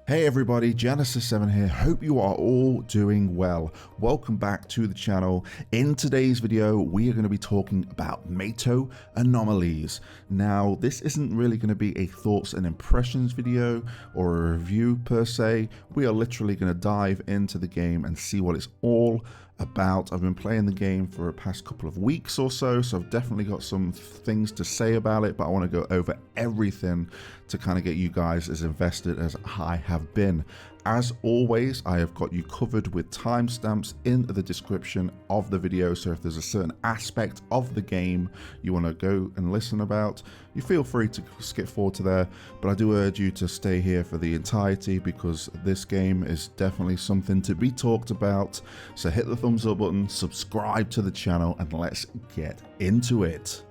Hey everybody, Genesis7 here. Hope you are all doing well. Welcome back to the channel. In today's video, we are going to be talking about Mato Anomalies. Now, this isn't really going to be a thoughts and impressions video or a review per se. We are literally going to dive into the game and see what it's all about. I've been playing the game for the past couple of weeks or so I've definitely got some things to say about it, but I want to go over everything to kind of get you guys as invested as I have been. As always, I have got you covered with timestamps in the description of the video, so if there's a certain aspect of the game you want to go and listen about, you feel free to skip forward to there, but I do urge you to stay here for the entirety because this game is definitely something to be talked about. So hit the thumbs up button, subscribe to the channel, and let's get into it.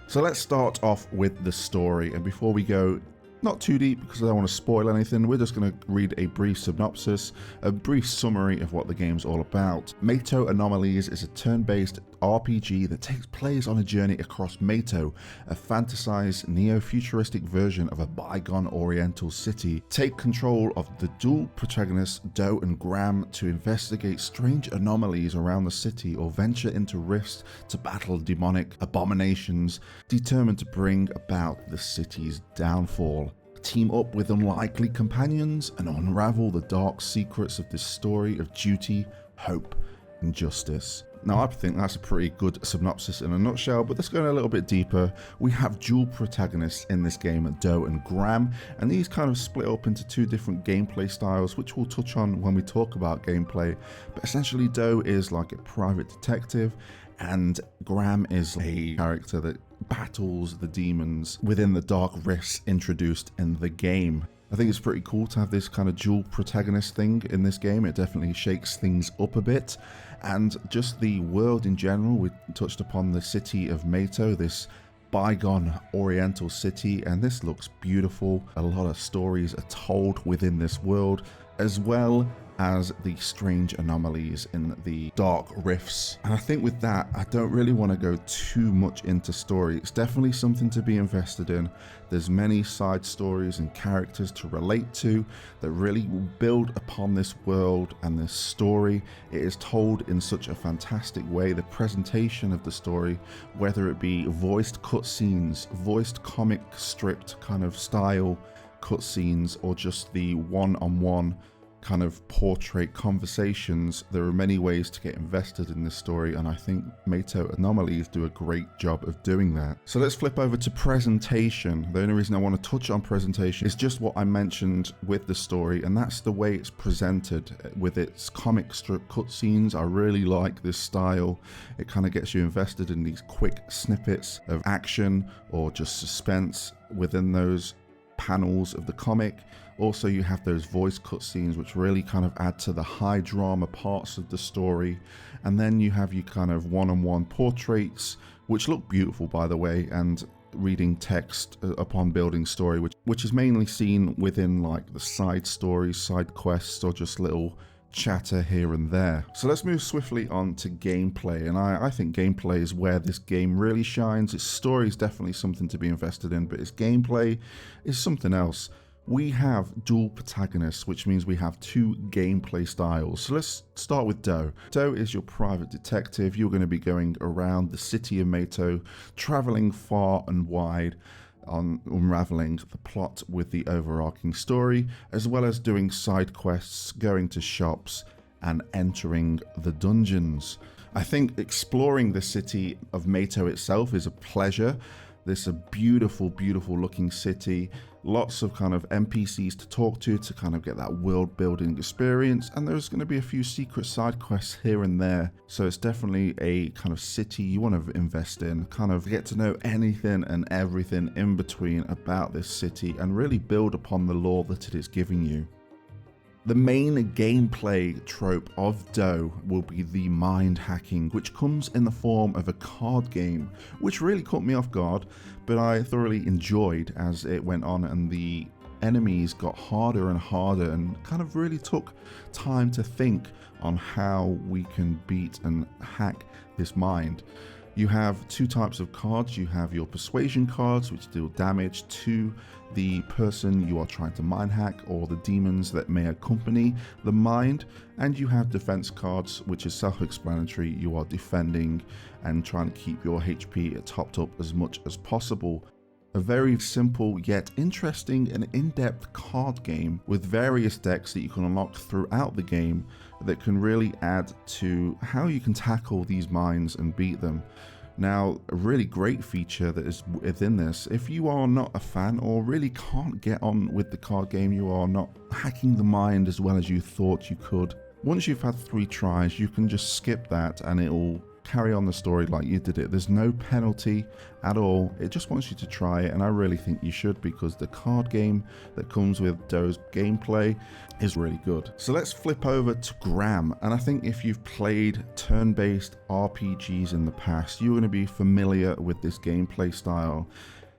So let's start off with the story, and before we go not too deep because I don't want to spoil anything, we're just going to read a brief synopsis, a brief summary of what the game's all about. Mato Anomalies is a turn-based RPG that takes place on a journey across Mato, a fantasized neo-futuristic version of a bygone oriental city. Take control of the dual protagonists Do and Graham to investigate strange anomalies around the city or venture into rifts to battle demonic abominations, determined to bring about the city's downfall. Team up with unlikely companions and unravel the dark secrets of this story of duty, hope, and justice. Now, I think that's a pretty good synopsis in a nutshell, but let's go a little bit deeper. We have dual protagonists in this game, Do and Graham, and these kind of split up into two different gameplay styles, which we'll touch on when we talk about gameplay. But essentially, Do is like a private detective, and Graham is a character that battles the demons within the dark rifts introduced in the game. I think it's pretty cool to have this kind of dual protagonist thing in this game. It definitely shakes things up a bit, and just the world in general. We touched upon the city of Mato, this bygone oriental city, and this looks beautiful. A lot of stories are told within this world, as well as the strange anomalies in the dark rifts. And I think with that, I don't really want to go too much into story. It's definitely something to be invested in. There's many side stories and characters to relate to that really build upon this world and this story. It is told in such a fantastic way. The presentation of the story, whether it be voiced cutscenes, voiced comic stripped kind of style cutscenes, or just the one-on-one kind of portrait conversations, there are many ways to get invested in this story, and I think Mato Anomalies do a great job of doing that. So let's flip over to presentation. The only reason I want to touch on presentation is just what I mentioned with the story, and that's the way it's presented with its comic strip cutscenes. I really like this style. It kind of gets you invested in these quick snippets of action or just suspense within those panels of the comic. Also, you have those voice cutscenes which really kind of add to the high drama parts of the story, and then you have your kind of one-on-one portraits which look beautiful, by the way, and reading text upon building story, which is mainly seen within like the side stories, side quests, or just little chatter here and there. So let's move swiftly on to gameplay, and I think gameplay is where this game really shines. Its story is definitely something to be invested in, but its gameplay is something else. We have dual protagonists, which means we have two gameplay styles. So let's start with Do. Do is your private detective. You're going to be going around the city of Mato, traveling far and wide on unraveling the plot with the overarching story, as well as doing side quests, going to shops, and entering the dungeons. I think exploring the city of Mato itself is a pleasure. This is a beautiful, beautiful looking city. Lots of kind of NPCs to talk to kind of get that world building experience, and there's going to be a few secret side quests here and there. So it's definitely a kind of city you want to invest in, kind of get to know anything and everything in between about this city and really build upon the lore that it is giving you. The main gameplay trope of Do will be the mind hacking, which comes in the form of a card game, which really caught me off guard, but I thoroughly enjoyed as it went on, and the enemies got harder and harder and kind of really took time to think on how we can beat and hack this mind. You have two types of cards. You have your persuasion cards, which deal damage to the person you are trying to mind hack or the demons that may accompany the mind. And you have defense cards, which is self-explanatory. You are defending and trying to keep your HP topped up as much as possible. A very simple yet interesting and in-depth card game with various decks that you can unlock throughout the game that can really add to how you can tackle these minds and beat them. Now, a really great feature that is within this, if you are not a fan or really can't get on with the card game, you are not hacking the mind as well as you thought you could, once you've had 3 tries, you can just skip that and it'll carry on the story like you did it. There's no penalty at all. It just wants you to try it, and I really think you should, because the card game that comes with Doe's gameplay is really good. So let's flip over to Gram, and I think if you've played turn-based RPGs in the past, you're going to be familiar with this gameplay style.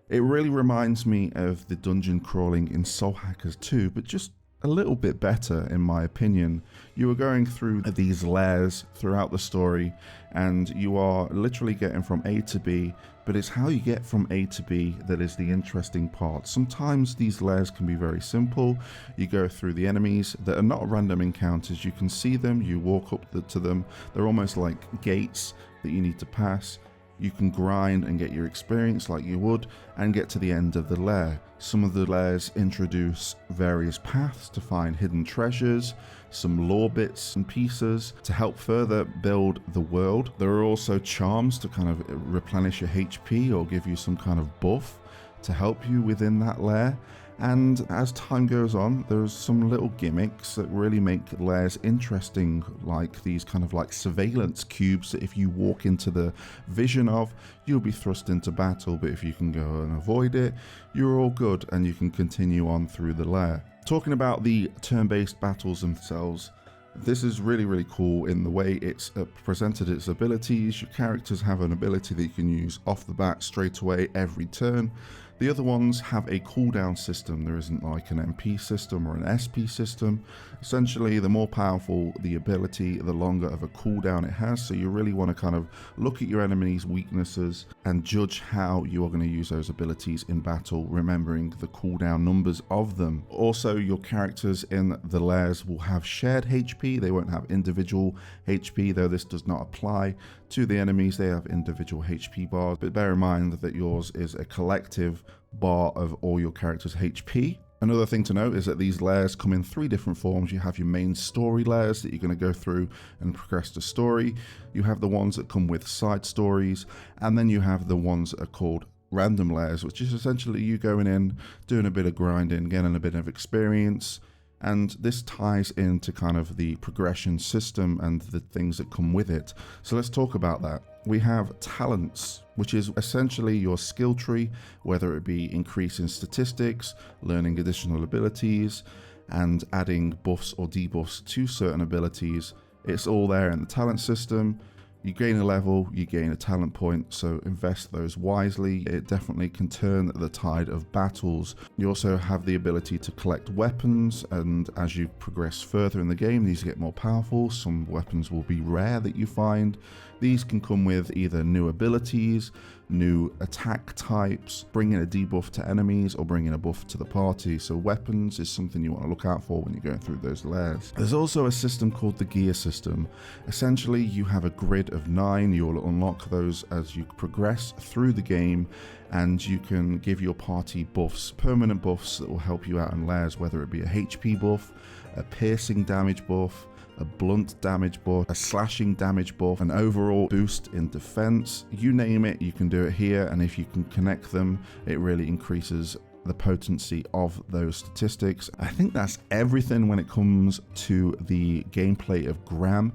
It really reminds me of the dungeon crawling in Soul Hackers 2, but just a little bit better in my opinion. You are going through these lairs throughout the story, and you are literally getting from A to B, but it's how you get from A to B that is the interesting part. Sometimes these lairs can be very simple. You go through the enemies that are not random encounters. You can see them, you walk up to them. They're almost like gates that you need to pass. You can grind and get your experience like you would and get to the end of the lair. Some of the lairs introduce various paths to find hidden treasures, some lore bits and pieces to help further build the world. There are also charms to kind of replenish your HP or give you some kind of buff to help you within that lair. And as time goes on, there's some little gimmicks that really make lairs interesting, like these kind of like surveillance cubes that if you walk into the vision of, you'll be thrust into battle, but if you can go and avoid it, you're all good and you can continue on through the lair. Talking about the turn-based battles themselves, this is really cool in the way it's presented its abilities. Your characters have an ability that you can use off the bat straight away every turn. The other ones have a cooldown system. There isn't like an MP system or an SP system. Essentially, the more powerful the ability, the longer of a cooldown it has. So you really want to kind of look at your enemy's weaknesses and judge how you are going to use those abilities in battle, remembering the cooldown numbers of them. Also, your characters in the lairs will have shared HP. They won't have individual HP, though this does not apply to the enemies. They have individual HP bars, but bear in mind that yours is a collective bar of all your characters' HP. Another thing to note is that these lairs come in 3 different forms. You have your main story lairs that you're going to go through and progress the story. You have the ones that come with side stories, and then you have the ones that are called random lairs, which is essentially you going in, doing a bit of grinding, getting a bit of experience. And this ties into kind of the progression system and the things that come with it. So let's talk about that. We have talents, which is essentially your skill tree, whether it be increasing statistics, learning additional abilities, and adding buffs or debuffs to certain abilities. It's all there in the talent system. You gain a level, you gain a talent point, so invest those wisely. It definitely can turn the tide of battles. You also have the ability to collect weapons, and as you progress further in the game, these get more powerful. Some weapons will be rare that you find. These can come with either new abilities, new attack types, bringing a debuff to enemies, or bringing a buff to the party. So weapons is something you want to look out for when you're going through those lairs. There's also a system called the gear system. Essentially, you have a grid of 9. You'll unlock those as you progress through the game, and you can give your party buffs, permanent buffs that will help you out in lairs, whether it be a HP buff, a piercing damage buff, a blunt damage buff, a slashing damage buff, an overall boost in defense. You name it, you can do it here, and if you can connect them, it really increases the potency of those statistics. I think that's everything when it comes to the gameplay of Gram.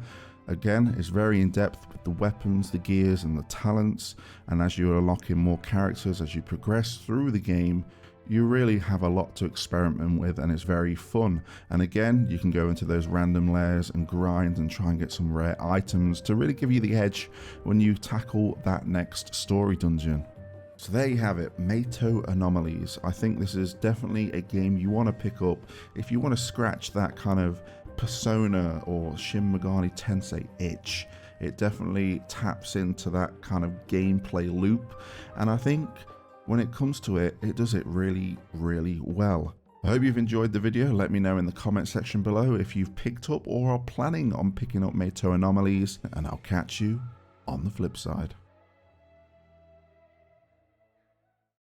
Again, it's very in-depth with the weapons, the gears, and the talents, and as you unlock in more characters as you progress through the game, you really have a lot to experiment with, and it's very fun. And again, you can go into those random lairs and grind and try and get some rare items to really give you the edge when you tackle that next story dungeon. So there you have it, Mato Anomalies. I think this is definitely a game you want to pick up if you want to scratch that kind of Persona or Shin Megami Tensei itch. It definitely taps into that kind of gameplay loop, and I think when it comes to it, it does it really, really well. I hope you've enjoyed the video. Let me know in the comment section below if you've picked up or are planning on picking up Mato Anomalies, and I'll catch you on the flip side.